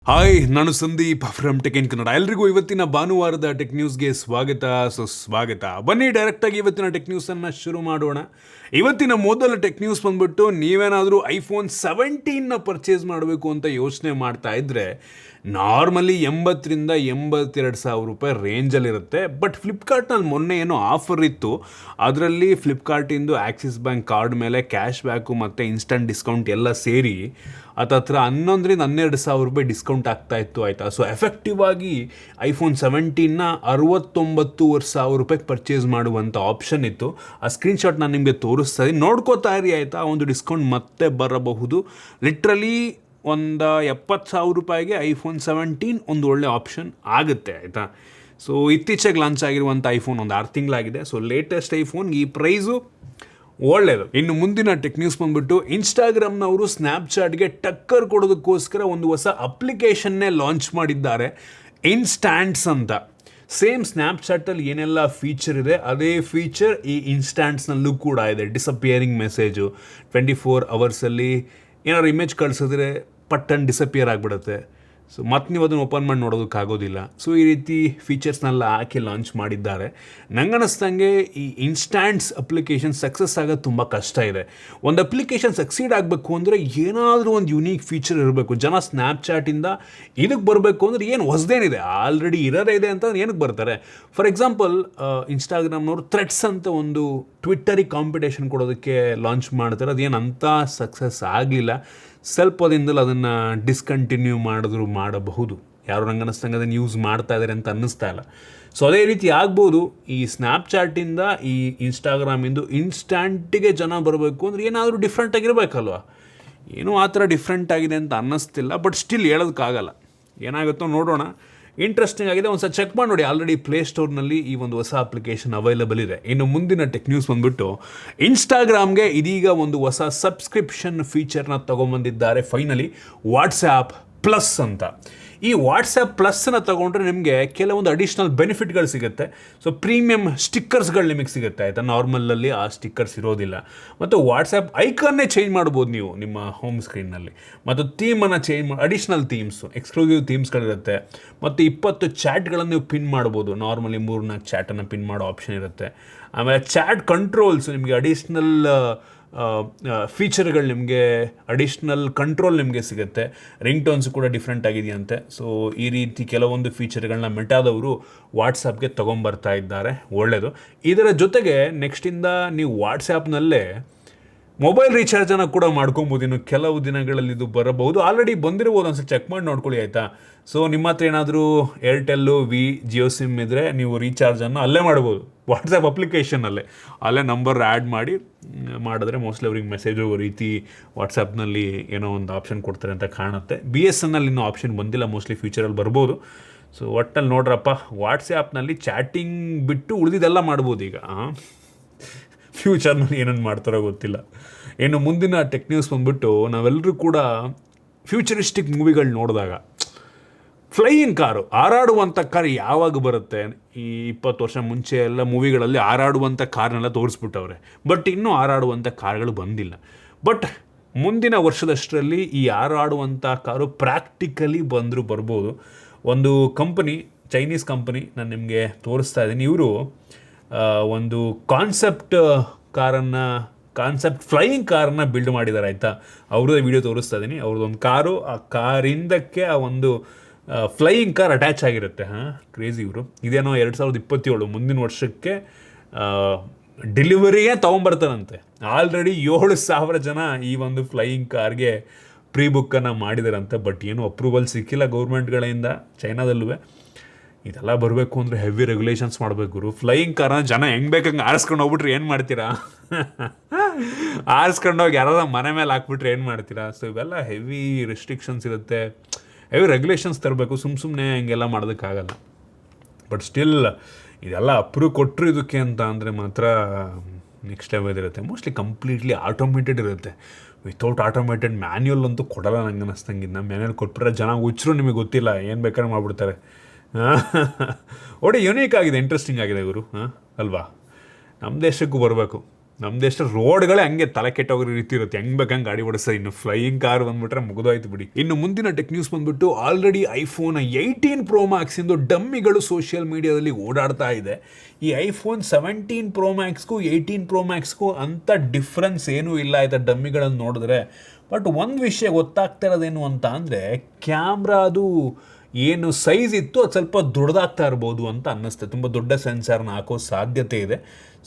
Hi, ನಾನು Sandeep from tech in Kannada. ಎಲ್ರಿಗೂ ಇವತ್ತಿನ ಭಾನುವಾರದ ಟೆಕ್ ನ್ಯೂಸ್ಗೆ ಸುಸ್ವಾಗತ. ಬನ್ನಿ ಡೈರೆಕ್ಟಾಗಿ ಇವತ್ತಿನ ಟೆಕ್ ನ್ಯೂಸನ್ನು ಶುರು ಮಾಡೋಣ. ಇವತ್ತಿನ ಮೊದಲ ಟೆಕ್ ನ್ಯೂಸ್ ಬಂದ್ಬಿಟ್ಟು, ನೀವೇನಾದರೂ ಐಫೋನ್ 17ನ ಪರ್ಚೇಸ್ ಮಾಡಬೇಕು ಅಂತ ಯೋಚನೆ ಮಾಡ್ತಾ ಇದ್ದರೆ ನಾರ್ಮಲಿ 80,000 to 82,000 ರೂಪಾಯಿ ರೇಂಜಲ್ಲಿರುತ್ತೆ. ಬಟ್ ಫ್ಲಿಪ್ಕಾರ್ಟ್ನಲ್ಲಿ ಮೊನ್ನೆ ಏನೋ ಆಫರ್ ಇತ್ತು. ಅದರಲ್ಲಿ ಫ್ಲಿಪ್ಕಾರ್ಟಿಂದು ಆಕ್ಸಿಸ್ ಬ್ಯಾಂಕ್ ಕಾರ್ಡ್ ಮೇಲೆ ಕ್ಯಾಶ್ ಬ್ಯಾಕು ಮತ್ತು ಇನ್ಸ್ಟಂಟ್ ಡಿಸ್ಕೌಂಟ್ ಎಲ್ಲ ಸೇರಿ ಹತ್ರ 11,000 to 12,000 ರೂಪಾಯಿ ಡಿಸ್ಕೌಂಟ್ ಆಗ್ತಾ ಇತ್ತು, ಆಯಿತಾ. ಸೊ ಎಫೆಕ್ಟಿವ್ ಆಗಿ ಐಫೋನ್ 17ನ 69,500 ರೂಪಾಯಿಗೆ ಪರ್ಚೇಸ್ ಮಾಡುವಂಥ ಆಪ್ಷನ್ ಇತ್ತು. ಆ ಸ್ಕ್ರೀನ್ಶಾಟ್ ನಾನು ನಿಮಗೆ ತೋರಿಸ್ತಾ ಇದ್ದೀನಿ, ನೋಡ್ಕೋತಾ ಇರಿ, ಆಯಿತಾ. ಒಂದು ಡಿಸ್ಕೌಂಟ್ ಮತ್ತೆ ಬರಬಹುದು. ಲಿಟ್ರಲಿ ಒಂದು 70,000 ರೂಪಾಯಿಗೆ ಐಫೋನ್ 17 ಒಂದು ಒಳ್ಳೆ ಆಪ್ಷನ್ ಆಗುತ್ತೆ, ಆಯಿತಾ. ಸೊ ಇತ್ತೀಚೆಗೆ ಲಾಂಚ್ ಆಗಿರುವಂಥ ಐಫೋನ್ ಒಂದು 6 ತಿಂಗಳಾಗಿದೆ. ಸೊ ಲೇಟೆಸ್ಟ್ ಐಫೋನ್ ಈ ಪ್ರೈಸು ಒಳ್ಳೆಯದು. ಇನ್ನು ಮುಂದಿನ ಟೆಕ್ ನ್ಯೂಸ್ ಬಂದ್ಬಿಟ್ಟು, ಇನ್ಸ್ಟಾಗ್ರಾಮ್ನವರು ಸ್ನ್ಯಾಪ್ಚಾಟ್ಗೆ ಟಕ್ಕರ್ ಕೊಡೋದಕ್ಕೋಸ್ಕರ ಒಂದು ಹೊಸ ಅಪ್ಲಿಕೇಶನ್ನೇ ಲಾಂಚ್ ಮಾಡಿದ್ದಾರೆ, ಇನ್ಸ್ಟ್ಯಾಂಟ್ಸ್ ಅಂತ. ಸೇಮ್ ಸ್ನ್ಯಾಪ್ಚಾಟಲ್ಲಿ ಏನೆಲ್ಲ ಫೀಚರ್ ಇದೆ ಅದೇ ಫೀಚರ್ ಈ ಇನ್ಸ್ಟ್ಯಾಂಟ್ಸ್ನಲ್ಲೂ ಕೂಡ ಇದೆ. ಡಿಸಪಿಯರಿಂಗ್ ಮೆಸೇಜು 24 ಅವರ್ಸಲ್ಲಿ ಏನಾದ್ರು ಇಮೇಜ್ ಕಳಿಸಿದ್ರೆ ಪಟ್ಟನ್ ಡಿಸಪಿಯರ್ ಆಗಿಬಿಡುತ್ತೆ. ಸೊ ಮತ್ತೆ ನೀವು ಅದನ್ನು ಓಪನ್ ಮಾಡಿ ನೋಡೋದಕ್ಕಾಗೋದಿಲ್ಲ. ಸೊ ಈ ರೀತಿ ಫೀಚರ್ಸ್ನೆಲ್ಲ ಹಾಕಿ ಲಾಂಚ್ ಮಾಡಿದ್ದಾರೆ. ನಂಗನ್ನಿಸ್ದಂಗೆ ಈ ಇನ್ಸ್ಟ್ಯಾಂಟ್ಸ್ ಅಪ್ಲಿಕೇಶನ್ ಸಕ್ಸಸ್ ಆಗೋದು ತುಂಬ ಕಷ್ಟ ಇದೆ. ಒಂದು ಅಪ್ಲಿಕೇಶನ್ ಸಕ್ಸೀಡ್ ಆಗಬೇಕು ಅಂದರೆ ಏನಾದರೂ ಒಂದು ಯುನೀಕ್ ಫೀಚರ್ ಇರಬೇಕು. ಜನ ಸ್ನ್ಯಾಪ್ಚಾಟಿಂದ ಇದಕ್ಕೆ ಬರಬೇಕು ಅಂದರೆ ಏನು ಹೊಸದೇನಿದೆ, ಆಲ್ರೆಡಿ ಇರೋದೇ ಇದೆ ಅಂತ ಏನಕ್ಕೆ ಬರ್ತಾರೆ. ಫಾರ್ ಎಕ್ಸಾಂಪಲ್, ಇನ್ಸ್ಟಾಗ್ರಾಮ್ನವರು ಥ್ರೆಡ್ಸ್ ಅಂತ ಒಂದು ಟ್ವಿಟ್ಟರಿಗೆ ಕಾಂಪಿಟೇಷನ್ ಕೊಡೋದಕ್ಕೆ ಲಾಂಚ್ ಮಾಡ್ತಾರೆ. ಅದೇನು ಅಂಥ ಸಕ್ಸಸ್ ಆಗಲಿಲ್ಲ. ಸ್ವಲ್ಪ ದಿನದಲ್ಲಿ ಅದನ್ನು ಡಿಸ್ಕಂಟಿನ್ಯೂ ಮಾಡಬಹುದು. ಯಾರು ನಂಗೆ ಅನ್ನಿಸ್ತಂಗೆ ಅದನ್ನು ಯೂಸ್ ಮಾಡ್ತಾ ಇದ್ದಾರೆ ಅಂತ ಅನ್ನಿಸ್ತಾ ಇಲ್ಲ. ಸೊ ಅದೇ ರೀತಿ ಆಗ್ಬೋದು. ಈ ಸ್ನ್ಯಾಪ್ಚಾಟಿಂದ ಈ ಇನ್ಸ್ಟಾಗ್ರಾಮಿಂದು ಇನ್ಸ್ಟ್ಯಾಂಟಿಗೆ ಜನ ಬರಬೇಕು ಅಂದರೆ ಏನಾದರೂ ಡಿಫ್ರೆಂಟಾಗಿರಬೇಕಲ್ವ. ಏನೂ ಆ ಥರ ಡಿಫ್ರೆಂಟ್ ಆಗಿದೆ ಅಂತ ಅನ್ನಿಸ್ತಿಲ್ಲ. ಬಟ್ ಸ್ಟಿಲ್ ಹೇಳೋದಕ್ಕಾಗಲ್ಲ, ಏನಾಗುತ್ತೋ ನೋಡೋಣ. ಇಂಟ್ರೆಸ್ಟಿಂಗ್ ಆಗಿದೆ, ಒಂದು ಸಲ ಚೆಕ್ ಮಾಡಿ ನೋಡಿ. ಆಲ್ರೆಡಿ ಪ್ಲೇಸ್ಟೋರ್ನಲ್ಲಿ ಈ ಒಂದು ಹೊಸ ಅಪ್ಲಿಕೇಶನ್ ಅವೈಲಬಲ್ ಇದೆ. ಇನ್ನು ಮುಂದಿನ ಟೆಕ್ ನ್ಯೂಸ್ ಬಂದ್ಬಿಟ್ಟು, ಇನ್ಸ್ಟಾಗ್ರಾಮ್ಗೆ ಇದೀಗ ಒಂದು ಹೊಸ ಸಬ್ಸ್ಕ್ರಿಪ್ಷನ್ ಫೀಚರ್ನ ತೊಗೊಂಬಂದಿದ್ದಾರೆ ಫೈನಲಿ, ವಾಟ್ಸ್ಆ್ಯಪ್ ಪ್ಲಸ್ ಅಂತ. ಈ ವಾಟ್ಸ್ಆ್ಯಪ್ ಪ್ಲಸ್ನ ತೊಗೊಂಡ್ರೆ ನಿಮಗೆ ಕೆಲವೊಂದು ಅಡಿಷ್ನಲ್ ಬೆನಿಫಿಟ್ಗಳು ಸಿಗುತ್ತೆ. ಸೊ ಪ್ರೀಮಿಯಮ್ ಸ್ಟಿಕ್ಕರ್ಸ್ಗಳು ನಿಮಗೆ ಸಿಗುತ್ತೆ, ಆಯಿತಾ. ನಾರ್ಮಲಲ್ಲಿ ಆ ಸ್ಟಿಕ್ಕರ್ಸ್ ಇರೋದಿಲ್ಲ. ಮತ್ತು ವಾಟ್ಸ್ಆ್ಯಪ್ ಐಕನ್ನೇ ಚೇಂಜ್ ಮಾಡ್ಬೋದು ನೀವು ನಿಮ್ಮ ಹೋಮ್ ಸ್ಕ್ರೀನ್ನಲ್ಲಿ. ಮತ್ತು ಥೀಮನ್ನು ಚೇಂಜ್ ಅಡಿಷ್ನಲ್ ಥೀಮ್ಸು, ಎಕ್ಸ್ಕ್ಲೂಸಿವ್ ಥೀಮ್ಸ್ಗಳಿರುತ್ತೆ. ಮತ್ತು 20 ಚಾಟ್ಗಳನ್ನು ನೀವು ಪಿನ್ ಮಾಡ್ಬೋದು. ನಾರ್ಮಲಿ 3-4 ಚಾಟನ್ನು ಪಿನ್ ಮಾಡೋ ಆಪ್ಷನ್ ಇರುತ್ತೆ. ಆಮೇಲೆ ಚಾಟ್ ಕಂಟ್ರೋಲ್ಸ್, ನಿಮಗೆ ಅಡಿಷ್ನಲ್ ಫೀಚರ್ಗಳು, ನಿಮಗೆ ಅಡಿಷ್ನಲ್ ಕಂಟ್ರೋಲ್ ನಿಮಗೆ ಸಿಗುತ್ತೆ. ರಿಂಗ್ ಟೋನ್ಸ್ ಕೂಡ ಡಿಫ್ರೆಂಟ್ ಆಗಿದೆಯಂತೆ. ಸೊ ಈ ರೀತಿ ಕೆಲವೊಂದು ಫೀಚರ್ಗಳನ್ನ ಮೆಟಾದವರು ವಾಟ್ಸಪ್ಗೆ ತೊಗೊಂಬರ್ತಾ ಇದ್ದಾರೆ, ಒಳ್ಳೆಯದು. ಇದರ ಜೊತೆಗೆ ನೆಕ್ಸ್ಟಿಂದ ನೀವು ವಾಟ್ಸ್ಯಾಪ್ನಲ್ಲೇ ಮೊಬೈಲ್ ರೀಚಾರ್ಜನ್ನು ಕೂಡ ಮಾಡ್ಕೊಬೋದು. ಇನ್ನು ಕೆಲವು ದಿನಗಳಲ್ಲಿ ಇದು ಬರಬಹುದು. ಆಲ್ರೆಡಿ ಬಂದಿರ್ಬೋದು, ಒಂದು ಚೆಕ್ ಮಾಡಿ ನೋಡ್ಕೊಳ್ಳಿ, ಆಯಿತಾ. ಸೊ ನಿಮ್ಮ ಹತ್ರ ಏನಾದರೂ ಏರ್ಟೆಲ್ಲು, ಜಿಯೋ ಸಿಮ್ ಇದ್ದರೆ ನೀವು ರೀಚಾರ್ಜನ್ನು ಅಲ್ಲೇ ಮಾಡ್ಬೋದು, ವಾಟ್ಸಪ್ ಅಪ್ಲಿಕೇಶನ್ನಲ್ಲೇ. ಅಲ್ಲೇ ನಂಬರ್ ಆ್ಯಡ್ ಮಾಡಿದ್ರೆ ಮೋಸ್ಟ್ಲಿ ಅವ್ರಿಗೆ ಮೆಸೇಜ್ ಹೋಗೋ ರೀತಿ ವಾಟ್ಸಪ್ನಲ್ಲಿ ಏನೋ ಒಂದು ಆಪ್ಷನ್ ಕೊಡ್ತಾರೆ ಅಂತ ಕಾಣುತ್ತೆ. BSNL ಇನ್ನೂ ಆಪ್ಷನ್ ಬಂದಿಲ್ಲ, ಮೋಸ್ಟ್ಲಿ ಫ್ಯೂಚರಲ್ಲಿ ಬರ್ಬೋದು. ಸೊ ಒಟ್ಟಲ್ಲಿ ನೋಡ್ರಪ್ಪ, ವಾಟ್ಸ್ಯಾಪ್ನಲ್ಲಿ ಚಾಟಿಂಗ್ ಬಿಟ್ಟು ಉಳಿದಿದ್ದೆಲ್ಲ ಮಾಡ್ಬೋದು ಈಗ. ಫ್ಯೂಚರ್ನಲ್ಲಿ ಏನೇನು ಮಾಡ್ತಾರೋ ಗೊತ್ತಿಲ್ಲ. ಇನ್ನು ಮುಂದಿನ ಟೆಕ್ ನ್ಯೂಸ್ ಬಂದ್ಬಿಟ್ಟು, ನಾವೆಲ್ಲರೂ ಕೂಡ ಫ್ಯೂಚರಿಸ್ಟಿಕ್ ಮೂವಿಗಳು ನೋಡಿದಾಗ ಫ್ಲೈಯಿಂಗ್ ಕಾರು, ಹಾರಾಡುವಂಥ ಕಾರ್ ಯಾವಾಗ ಬರುತ್ತೆ? ಈ 20 ವರ್ಷ ಮುಂಚೆ ಎಲ್ಲ ಮೂವಿಗಳಲ್ಲಿ ಹಾರಾಡುವಂಥ ಕಾರ್ನೆಲ್ಲ ತೋರಿಸ್ಬಿಟ್ಟವ್ರೆ. ಬಟ್ ಇನ್ನೂ ಹಾರಾಡುವಂಥ ಕಾರ್ಗಳು ಬಂದಿಲ್ಲ. ಬಟ್ ಮುಂದಿನ ವರ್ಷದಷ್ಟರಲ್ಲಿ ಈ ಹಾರಾಡುವಂಥ ಕಾರು ಪ್ರಾಕ್ಟಿಕಲಿ ಬರ್ಬೋದು. ಒಂದು ಕಂಪನಿ, ಚೈನೀಸ್ ಕಂಪನಿ, ನಾನು ನಿಮಗೆ ತೋರಿಸ್ತಾ ಇದ್ದೀನಿ. ಇವರು ಒಂದು ಕಾನ್ಸೆಪ್ಟ್ ಫ್ಲೈಯಿಂಗ್ ಕಾರನ್ನು ಬಿಲ್ಡ್ ಮಾಡಿದ್ದಾರೆ, ಆಯಿತಾ. ಅವ್ರದ್ದೇ ವಿಡಿಯೋ ತೋರಿಸ್ತಾ ಇದ್ದೀನಿ. ಅವ್ರದ್ದೊಂದು ಕಾರು, ಆ ಕಾರಿಂದಕ್ಕೆ ಆ ಒಂದು ಫ್ಲೈಯಿಂಗ್ ಕಾರ್ ಅಟ್ಯಾಚ್ ಆಗಿರುತ್ತೆ. ಕ್ರೇಜಿ ಇವರು. ಇದೇನೋ 2027 ಮುಂದಿನ ವರ್ಷಕ್ಕೆ ಡೆಲಿವರಿಯೇ ತೊಗೊಂಬರ್ತಾರಂತೆ. ಆಲ್ರೆಡಿ 7,000 ಜನ ಈ ಒಂದು ಫ್ಲೈಯಿಂಗ್ ಕಾರ್ಗೆ ಪ್ರೀ ಬುಕ್ಕನ್ನು ಮಾಡಿದಾರಂತೆ. ಬಟ್ ಏನೂ ಅಪ್ರೂವಲ್ ಸಿಕ್ಕಿಲ್ಲ ಗೌರ್ಮೆಂಟ್ಗಳಿಂದ ಚೈನಾದಲ್ಲೂ. ಇದೆಲ್ಲ ಬರಬೇಕು ಅಂದರೆ ಹೆವಿ ರೆಗ್ಯುಲೇಷನ್ಸ್ ಮಾಡಬೇಕು ಗುರು. ಫ್ಲೈಯಿಂಗ್ ಕಾರ್ನ ಜನ ಹೆಂಗೆ ಬೇಕಂಗೆ ಆರಿಸ್ಕೊಂಡು ಹೋಗ್ಬಿಟ್ರೆ ಏನು ಮಾಡ್ತೀರಾ? ಆರಿಸ್ಕೊಂಡೋಗಿ ಯಾರಾದ್ರೂ ಮನೆ ಮೇಲೆ ಹಾಕ್ಬಿಟ್ರೆ ಏನು ಮಾಡ್ತೀರಾ? ಸೊ ಇವೆಲ್ಲ ಹೆವಿ ರೆಸ್ಟ್ರಿಕ್ಷನ್ಸ್ ಇರುತ್ತೆ, ಹೆವಿ ರೆಗ್ಯುಲೇಷನ್ಸ್ ತರಬೇಕು. ಸುಮ್ಮನೆ ಹಿಂಗೆಲ್ಲ ಮಾಡೋದಕ್ಕಾಗಲ್ಲ. ಬಟ್ ಸ್ಟಿಲ್ ಇದೆಲ್ಲ ಅಪ್ರೂವ್ ಕೊಟ್ಟರು ಇದಕ್ಕೆ ಅಂತ ಅಂದರೆ ಮಾತ್ರ ನೆಕ್ಸ್ಟ್ ಲೆವೆಲ್ ಇರುತ್ತೆ. ಮೋಸ್ಟ್ಲಿ ಕಂಪ್ಲೀಟ್ಲಿ ಆಟೋಮೇಟೆಡ್ ಇರುತ್ತೆ. ವಿತೌಟ್ ಆಟೋಮೇಟೆಡ್ ಮ್ಯಾನ್ಯುಯಲ್ ಅಂತೂ ಕೊಡಲ್ಲ ನಂಗೆ ಅನ್ನಿಸ್ತಂಗಿದ್ದು. ಮ್ಯಾನ್ಯುಯಲ್ ಕೊಟ್ಬಿಟ್ರೆ ಜನ ಹುಚ್ಚರು, ನಿಮಗೆ ಗೊತ್ತಿಲ್ಲ, ಏನು ಬೇಕಾದ್ರೆ ಮಾಡಿಬಿಡ್ತಾರೆ. ಒಳ್ಳೆ ಯುನೀಕ್ ಆಗಿದೆ, ಇಂಟ್ರೆಸ್ಟಿಂಗ್ ಆಗಿದೆ ಇವರು, ಅಲ್ವಾ. ನಮ್ಮ ದೇಶಕ್ಕೂ ಬರಬೇಕು. ನಮ್ಮ ದೇಶ ರೋಡ್ಗಳೇ ಹಂಗೆ ತಲೆ ಕೆಟ್ಟೋಗಿರೋ ರೀತಿ ಇರುತ್ತೆ, ಹೆಂಗೆ ಬೇಕಂಗೆ ಗಾಡಿ ಓಡಿಸ್ತಾರೆ. ಇನ್ನು ಫ್ಲೈಯಿಂಗ್ ಕಾರ್ ಬಂದ್ಬಿಟ್ರೆ ಮುಗಿದೋಯ್ತು ಬಿಡಿ. ಇನ್ನು ಮುಂದಿನ ಟೆಕ್ ನ್ಯೂಸ್ ಬಂದ್ಬಿಟ್ಟು ಆಲ್ರೆಡಿ ಐಫೋನ್ 18 Pro Max ಇಂದು ಡಮ್ಮಿಗಳು ಸೋಷಿಯಲ್ ಮೀಡಿಯಾದಲ್ಲಿ ಓಡಾಡ್ತಾ ಇದೆ. ಈ ಐಫೋನ್ 17 Pro Maxಗೂ 18 Pro Maxಗೂ ಅಂಥ ಡಿಫ್ರೆನ್ಸ್ ಏನೂ ಇಲ್ಲ ಆಯ್ತಾ ಡಮ್ಮಿಗಳನ್ನು ನೋಡಿದ್ರೆ. ಬಟ್ ಒಂದು ವಿಷಯ ಗೊತ್ತಾಗ್ತಾ ಇರೋದೇನು ಅಂತ ಅಂದರೆ, ಕ್ಯಾಮ್ರಾದು ಏನು ಸೈಜ್ ಇತ್ತು ಅದು ಸ್ವಲ್ಪ ದೊಡ್ಡದಾಗ್ತಾ ಇರ್ಬೋದು ಅಂತ ಅನ್ನಿಸ್ತೆ. ತುಂಬ ದೊಡ್ಡ ಸೆನ್ಸಾರ್ನ ಹಾಕೋ ಸಾಧ್ಯತೆ ಇದೆ.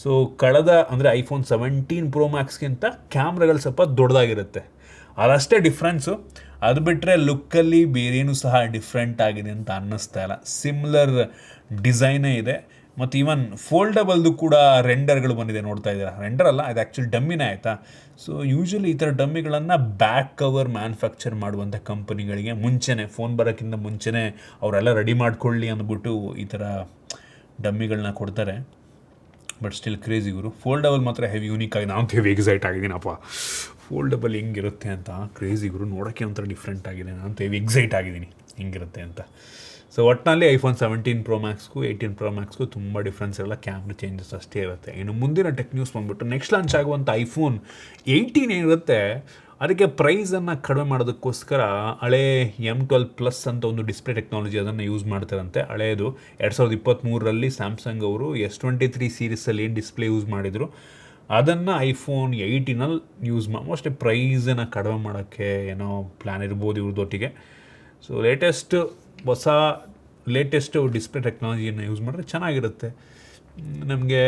ಸೊ ಕಳೆದ ಅಂದರೆ ಐಫೋನ್ 17 Pro Maxಗಿಂತ ಕ್ಯಾಮ್ರಾಗಳು ಸ್ವಲ್ಪ ದೊಡ್ಡದಾಗಿರುತ್ತೆ, ಅದಷ್ಟೇ ಡಿಫ್ರೆನ್ಸು. ಅದು ಬಿಟ್ಟರೆ ಲುಕ್ಕಲ್ಲಿ ಬೇರೇನೂ ಸಹ ಡಿಫ್ರೆಂಟ್ ಆಗಿದೆ ಅಂತ ಅನ್ನಿಸ್ತಾ ಇಲ್ಲ. ಸಿಮ್ಲರ್ ಡಿಸೈನೇ ಇದೆ. ಮತ್ತು ಈವನ್ ಫೋಲ್ಡಬಲ್ದು ಕೂಡ ರೆಂಡರ್ಗಳು ಬಂದಿದೆ, ನೋಡ್ತಾ ಇದ್ದೀರಾ. ರೆಂಡರ್ ಅಲ್ಲ, ಇದು ಆ್ಯಕ್ಚುಲಿ ಡಮ್ಮಿನೇ ಆಯಿತಾ. ಸೊ ಯೂಶ್ವಲಿ ಈ ಥರ ಡಮ್ಮಿಗಳನ್ನು ಬ್ಯಾಕ್ ಕವರ್ ಮ್ಯಾನುಫ್ಯಾಕ್ಚರ್ ಮಾಡುವಂಥ ಕಂಪನಿಗಳಿಗೆ ಮುಂಚೆನೇ, ಫೋನ್ ಬರೋಕ್ಕಿಂತ ಮುಂಚೆನೇ ಅವರೆಲ್ಲ ರೆಡಿ ಮಾಡ್ಕೊಳ್ಳಿ ಅಂದ್ಬಿಟ್ಟು ಈ ಥರ ಡಮ್ಮಿಗಳನ್ನ ಕೊಡ್ತಾರೆ. ಬಟ್ ಸ್ಟಿಲ್ ಕ್ರೇಜಿ ಇವರು. ಫೋಲ್ಡಬಲ್ ಮಾತ್ರ ಹೆವಿ ಯೂನಿಕ್ ಆಗಿ, ನಾನು ಹೆವಿ ಎಕ್ಸೈಟ್ ಆಗಿದ್ದೀನಪ್ಪ. ಫೋಲ್ಡಬಲ್ ಹೆಂಗಿರುತ್ತೆ ಅಂತ ಕ್ರೇಜಿ ಇವರು, ನೋಡೋಕ್ಕೆ ಒಂಥರ ಡಿಫ್ರೆಂಟ್ ಆಗಿದೆ. ನಾನು ಹೆವಿ ಎಕ್ಸೈಟ್ ಆಗಿದ್ದೀನಿ ಹೆಂಗಿರುತ್ತೆ ಅಂತ. ಸೊ ಒಟ್ಟಿನಲ್ಲಿ ಐಫೋನ್ 17 Pro Maxಗೂ 18 Pro Maxಗೂ ತುಂಬ ಡಿಫ್ರೆನ್ಸ್ ಇರಲ್ಲ, ಕ್ಯಾಮ್ರಾ ಚೇಂಜಸ್ ಅಷ್ಟೇ ಇರುತ್ತೆ. ಇನ್ನು ಮುಂದಿನ ಟೆಕ್ ನ್ಯೂಸ್ ಬಂದ್ಬಿಟ್ಟು ನೆಕ್ಸ್ಟ್ ಲಾಂಚ್ ಆಗುವಂಥ ಐಫೋನ್ 18 ಏನಿರುತ್ತೆ ಅದಕ್ಕೆ ಪ್ರೈಸನ್ನು ಕಡಿಮೆ ಮಾಡೋದಕ್ಕೋಸ್ಕರ ಹಳೆ M12 Plus ಅಂತ ಒಂದು ಡಿಸ್ಪ್ಲೇ ಟೆಕ್ನಾಲಜಿ ಅದನ್ನು ಯೂಸ್ ಮಾಡ್ತಾರಂತೆ. ಹಳೆಯದು 2023ರಲ್ಲಿ ಸ್ಯಾಮ್ಸಂಗ್ ಅವರು S23 ಸೀರೀಸಲ್ಲಿ ಏನು ಡಿಸ್ಪ್ಲೇ ಯೂಸ್ ಮಾಡಿದರು ಅದನ್ನು ಐಫೋನ್ 18ನಲ್ಲಿ ಯೂಸ್ ಮೋಸ್ಟ್ಲಿ ಪ್ರೈಸನ್ನು ಕಡಿಮೆ ಮಾಡೋಕ್ಕೆ ಏನೋ ಪ್ಲ್ಯಾನ್ ಇರ್ಬೋದು ಇವ್ರದೊಟ್ಟಿಗೆ. ಸೊ ಲೇಟೆಸ್ಟು ಡಿಸ್ಪ್ಲೇ ಟೆಕ್ನಾಲಜಿಯನ್ನು ಯೂಸ್ ಮಾಡಿದ್ರೆ ಚೆನ್ನಾಗಿರುತ್ತೆ. ನಮಗೆ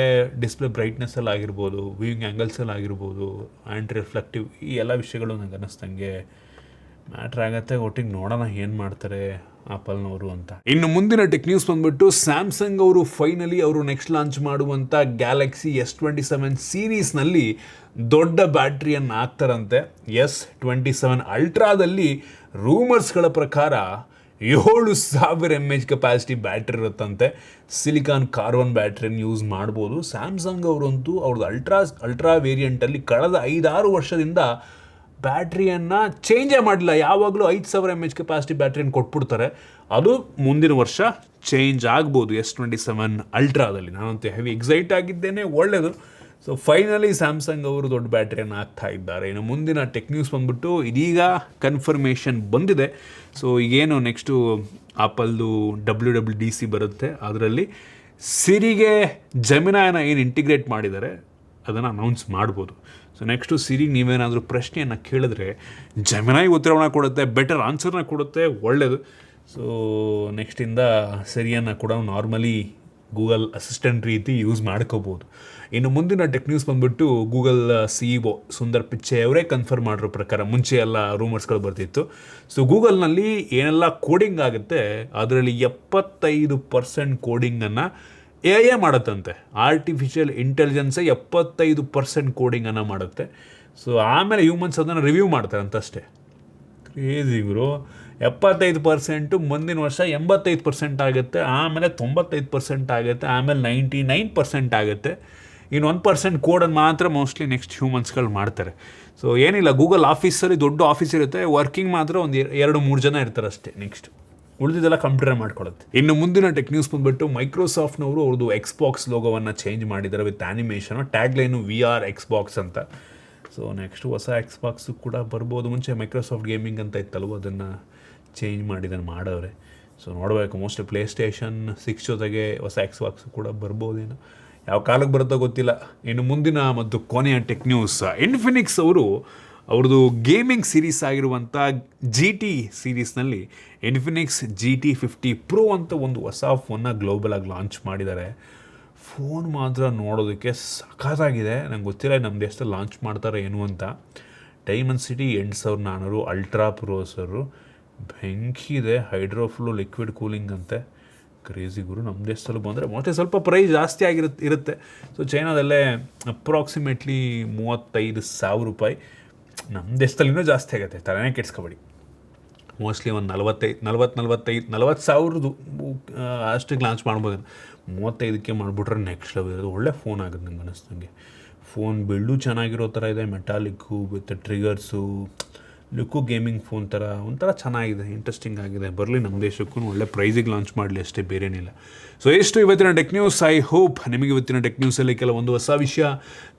ಡಿಸ್ಪ್ಲೇ ಬ್ರೈಟ್ನೆಸ್ಸಲ್ಲಿ ಆಗಿರ್ಬೋದು, ವ್ಯೂಯಿಂಗ್ ಆ್ಯಂಗಲ್ಸಲ್ಲಿ ಆಗಿರ್ಬೋದು, ಆ್ಯಂಟಿ ರಿಫ್ಲೆಕ್ಟಿವ್, ಈ ಎಲ್ಲ ವಿಷಯಗಳು ನನಗೆ ಅನ್ನಿಸ್ದಂಗೆ ಮ್ಯಾಟ್ರ್ ಆಗುತ್ತೆ. ಒಟ್ಟಿಗೆ ನೋಡೋಣ ಏನು ಮಾಡ್ತಾರೆ ಆಪಲ್ನವರು ಅಂತ. ಇನ್ನು ಮುಂದಿನ ಟೆಕ್ ನ್ಯೂಸ್ ಬಂದ್ಬಿಟ್ಟು ಸ್ಯಾಮ್ಸಂಗ್ ಅವರು ಫೈನಲಿ ಅವರು ನೆಕ್ಸ್ಟ್ ಲಾಂಚ್ ಮಾಡುವಂಥ ಗ್ಯಾಲಕ್ಸಿ S27 ಸೀರೀಸ್ನಲ್ಲಿ ದೊಡ್ಡ ಬ್ಯಾಟ್ರಿಯನ್ನು ಹಾಕ್ತಾರಂತೆ. S27 ಅಲ್ಟ್ರಾದಲ್ಲಿ ರೂಮರ್ಸ್ಗಳ ಪ್ರಕಾರ 7000 mAh ಕೆಪಾಸಿಟಿ ಬ್ಯಾಟ್ರಿ ಇರುತ್ತಂತೆ. ಸಿಲಿಕಾನ್ ಕಾರ್ಬನ್ ಬ್ಯಾಟ್ರಿಯನ್ನು ಯೂಸ್ ಮಾಡ್ಬೋದು. ಸ್ಯಾಮ್ಸಂಗ್ ಅವರಂತೂ ಅವ್ರದ್ದು ಅಲ್ಟ್ರಾ ವೇರಿಯಂಟಲ್ಲಿ ಕಳೆದ 5-6 ವರ್ಷದಿಂದ ಬ್ಯಾಟ್ರಿಯನ್ನು ಚೇಂಜೇ ಮಾಡಿಲ್ಲ. ಯಾವಾಗಲೂ 5000 mAh ಕೆಪಾಸಿಟಿ ಬ್ಯಾಟ್ರಿಯನ್ನು ಕೊಟ್ಬಿಡ್ತಾರೆ. ಅದು ಮುಂದಿನ ವರ್ಷ ಚೇಂಜ್ ಆಗ್ಬೋದು S27 ಅಲ್ಟ್ರಾದಲ್ಲಿ. ನಾನಂತೂ ಹೆವಿ ಎಕ್ಸೈಟ್ ಆಗಿದ್ದೇನೆ, ಒಳ್ಳೆಯದು. ಸೊ ಫೈನಲಿ ಸ್ಯಾಮ್ಸಂಗ್ ಅವರು ದೊಡ್ಡ ಬ್ಯಾಟ್ರಿಯನ್ನು ಹಾಕ್ತಾ ಇದ್ದಾರೆ. ಇನ್ನು ಮುಂದಿನ ಟೆಕ್ ನ್ಯೂಸ್ ಬಂದ್ಬಿಟ್ಟು ಇದೀಗ ಕನ್ಫರ್ಮೇಷನ್ ಬಂದಿದೆ. ಸೊ ಈಗೇನು ನೆಕ್ಸ್ಟು ಆಪಲ್ದು WWDC ಬರುತ್ತೆ, ಅದರಲ್ಲಿ ಸಿರಿಗೆ ಜೆಮಿನಾಯನ್ನ ಏನು ಇಂಟಿಗ್ರೇಟ್ ಮಾಡಿದ್ದಾರೆ ಅದನ್ನು ಅನೌನ್ಸ್ ಮಾಡ್ಬೋದು. ಸೊ ನೆಕ್ಸ್ಟು ಸಿರಿಗೆ ನೀವೇನಾದರೂ ಪ್ರಶ್ನೆಯನ್ನು ಕೇಳಿದ್ರೆ ಜೆಮಿನಾಯಿ ಉತ್ತರವನ್ನು ಕೊಡುತ್ತೆ, ಬೆಟರ್ ಆನ್ಸರ್ನ ಕೊಡುತ್ತೆ, ಒಳ್ಳೆಯದು. ಸೊ ನೆಕ್ಸ್ಟಿಂದ ಸಿರಿಯನ್ನು ಕೂಡ ನಾರ್ಮಲಿ ಗೂಗಲ್ ಅಸಿಸ್ಟೆಂಟ್ ರೀತಿ ಯೂಸ್ ಮಾಡ್ಕೋಬೋದು. ಇನ್ನು ಮುಂದಿನ ಟೆಕ್ ನ್ಯೂಸ್ ಬಂದ್ಬಿಟ್ಟು ಗೂಗಲ್ CEO ಸುಂದರ್ ಪಿಚ್ಚೆ ಅವರೇ ಕನ್ಫರ್ಮ್ ಮಾಡಿರೋ ಪ್ರಕಾರ, ಮುಂಚೆ ಎಲ್ಲ ರೂಮರ್ಸ್ಗಳು ಬರ್ತಿತ್ತು. ಸೊ ಗೂಗಲ್ನಲ್ಲಿ ಏನೆಲ್ಲ ಕೋಡಿಂಗ್ ಆಗುತ್ತೆ ಅದರಲ್ಲಿ 75% ಕೋಡಿಂಗನ್ನು AI ಮಾಡುತ್ತಂತೆ. ಆರ್ಟಿಫಿಷಿಯಲ್ ಇಂಟೆಲಿಜೆನ್ಸೇ 75% ಕೋಡಿಂಗನ್ನು ಮಾಡುತ್ತೆ. ಸೊ ಆಮೇಲೆ ಹ್ಯೂಮನ್ಸ್ ಅದನ್ನು ರಿವ್ಯೂ ಮಾಡ್ತಾರಂತ ಅಷ್ಟೇ. ಕ್ರೇಜಿ ಇವರು. 75% ಮುಂದಿನ ವರ್ಷ 85% ಆಗುತ್ತೆ, ಆಮೇಲೆ 95% ಆಗುತ್ತೆ, ಆಮೇಲೆ 99% ಆಗುತ್ತೆ. ಇನ್ನು 1% ಕೋಡನ್ನು ಮಾತ್ರ ಮೋಸ್ಟ್ಲಿ ನೆಕ್ಸ್ಟ್ ಹ್ಯೂಮನ್ಸ್ಗಳು ಮಾಡ್ತಾರೆ. ಸೊ ಏನಿಲ್ಲ, ಗೂಗಲ್ ಆಫೀಸಲ್ಲಿ ದೊಡ್ಡ ಆಫೀಸ್ ಇರುತ್ತೆ, ವರ್ಕಿಂಗ್ ಮಾತ್ರ ಒಂದು 2-3 ಜನ ಇರ್ತಾರೆ ಅಷ್ಟೇ. ನೆಕ್ಸ್ಟ್ ಉಳಿದಿದ್ದೆಲ್ಲ ಕಂಪ್ಯೂಟರ್ ಮಾಡ್ಕೊಳ್ಳುತ್ತೆ. ಇನ್ನು ಮುಂದಿನ ಟೆಕ್ ನ್ಯೂಸ್ ಬಂದುಬಿಟ್ಟು ಮೈಕ್ರೋಸಾಫ್ಟ್ನವರು ಅವ್ರದ್ದು Xbox ಲೋಗೋವನ್ನು ಚೇಂಜ್ ಮಾಡಿದ್ದಾರೆ with animation. Tagline VR Xbox ಅಂತ. ಸೊ ನೆಕ್ಸ್ಟು ಹೊಸ Xbox ಕೂಡ ಬರ್ಬೋದು. ಮುಂಚೆ ಮೈಕ್ರೋಸಾಫ್ಟ್ ಗೇಮಿಂಗ್ ಅಂತ ಇತ್ತಲ್ವ, ಅದನ್ನು ಚೇಂಜ್ ಮಾಡಿದ್ದನ್ನು ಮಾಡವ್ರೆ. ಸೊ ನೋಡಬೇಕು, ಮೋಸ್ಟ್ಲಿ ಪ್ಲೇಸ್ಟೇಷನ್ 6 ಜೊತೆಗೆ ಹೊಸ Xbox ಕೂಡ ಬರ್ಬೋದೇನೋ, ಯಾವ ಕಾಲಕ್ಕೆ ಬರುತ್ತೋ ಗೊತ್ತಿಲ್ಲ. ಇನ್ನು ಮುಂದಿನ ಮತ್ತು ಕೊನೆಯ ಟೆಕ್ ನ್ಯೂಸ್, ಇನ್ಫಿನಿಕ್ಸ್ ಅವರು ಅವ್ರದ್ದು ಗೇಮಿಂಗ್ ಸೀರೀಸ್ ಆಗಿರುವಂಥ GT ಸೀರೀಸ್ನಲ್ಲಿ ಇನ್ಫಿನಿಕ್ಸ್ GT 50 Pro ಅಂತ ಒಂದು ಹೊಸ ಫೋನ್ನ ಗ್ಲೋಬಲಾಗಿ ಲಾಂಚ್ ಮಾಡಿದ್ದಾರೆ. ಫೋನ್ ಮಾತ್ರ ನೋಡೋದಕ್ಕೆ ಸಖತ್ತಾಗಿದೆ. ನಂಗೆ ಗೊತ್ತಿಲ್ಲ ನಮ್ಮ ದೇಶದಲ್ಲಿ ಲಾಂಚ್ ಮಾಡ್ತಾರೆ ಏನು ಅಂತ. ಡೈಮೆನ್ಸಿಟಿ 8400 ಅಲ್ಟ್ರಾ ಪ್ರೋಸರು, ಬೆಂಕಿದೆ, ಹೈಡ್ರೋಫ್ಲೋ ಲಿಕ್ವಿಡ್ ಕೂಲಿಂಗ್ ಅಂತೆ. ಕ್ರೇಜಿ ಗುರು. ನಮ್ಮ ದೇಶದಲ್ಲಿ ಬಂದರೆ ಮತ್ತೆ ಸ್ವಲ್ಪ ಪ್ರೈಸ್ ಜಾಸ್ತಿ ಇರುತ್ತೆ. ಸೊ ಚೈನಾದಲ್ಲೇ ಅಪ್ರಾಕ್ಸಿಮೇಟ್ಲಿ 35,000 ರೂಪಾಯಿ. ನಮ್ಮ ದೇಶದಲ್ಲಿ ಇನ್ನೂ ಜಾಸ್ತಿ ಆಗುತ್ತೆ, ತಲೆನೇ ಕೆಡ್ಸ್ಕೊಬೇಡಿ. ಮೋಸ್ಟ್ಲಿ ಒಂದು 40,000 ಅಷ್ಟಕ್ಕೆ ಲಾಂಚ್ ಮಾಡ್ಬೋದು. 35ಕ್ಕೆ ಮಾಡಿಬಿಟ್ರೆ ನೆಕ್ಸ್ಟ್ ಲೆವೆಲ್ ಒಳ್ಳೆ ಫೋನ್ ಆಗುತ್ತೆ ನಂಗೆ ಅನ್ನಿಸ್ದಂಗೆ. ಫೋನ್ ಬಿಲ್ಡು ಚೆನ್ನಾಗಿರೋ ಥರ ಇದೆ, ಮೆಟಾಲಿಕ್ಕು ವಿತ್ ಟ್ರಿಗರ್ಸು, ಲುಕ್ಕು ಗೇಮಿಂಗ್ ಫೋನ್ ಥರ ಒಂಥರ ಚೆನ್ನಾಗಿದೆ, ಇಂಟ್ರೆಸ್ಟಿಂಗ್ ಆಗಿದೆ. ಬರಲಿ ನಮ್ಮ ದೇಶಕ್ಕೂ ಒಳ್ಳೆ ಪ್ರೈಸಿಗೆ ಲಾಂಚ್ ಮಾಡಲಿ, ಅಷ್ಟೇ ಬೇರೇನಿಲ್ಲ. ಸೊ ಎಷ್ಟು ಇವತ್ತಿನ ಟೆಕ್ ನ್ಯೂಸ್. ಐ ಹೋಪ್ ನಿಮಗೆ ಇವತ್ತಿನ ಟೆಕ್ ನ್ಯೂಸಲ್ಲಿ ಕೆಲವೊಂದು ಹೊಸ ವಿಷಯ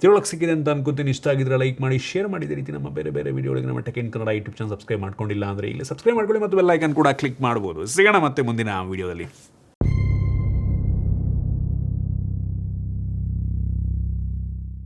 ತಿಳೋಕ್ಕೆ ಸಿಕ್ಕಿದೆ ಅಂತ ಅನ್ಕೋತೀನಿ. ಇಷ್ಟ ಆಗಿದ್ರೆ ಲೈಕ್ ಮಾಡಿ, ಶೇರ್ ಮಾಡಿ. ಇದೇ ರೀತಿ ನಮ್ಮ ಬೇರೆ ಬೇರೆ ವೀಡಿಯೋಗಳಿಗೆ ನಮ್ಮ tech in Kannada YouTube channel subscribe ಮಾಡ್ಕೊಂಡಿಲ್ಲ ಅಂದರೆ ಇಲ್ಲಿ ಸಬ್ಸ್ಕ್ರೈಬ್ ಮಾಡ್ಕೊಳ್ಳಿ ಮತ್ತು ಬೆಲ್ ಐಕನ್ ಕೂಡ ಕ್ಲಿಕ್ ಮಾಡ್ಬೋದು. ಸಿಗೋಣ ಮತ್ತೆ ಮುಂದಿನ ವೀಡಿಯೋದಲ್ಲಿ.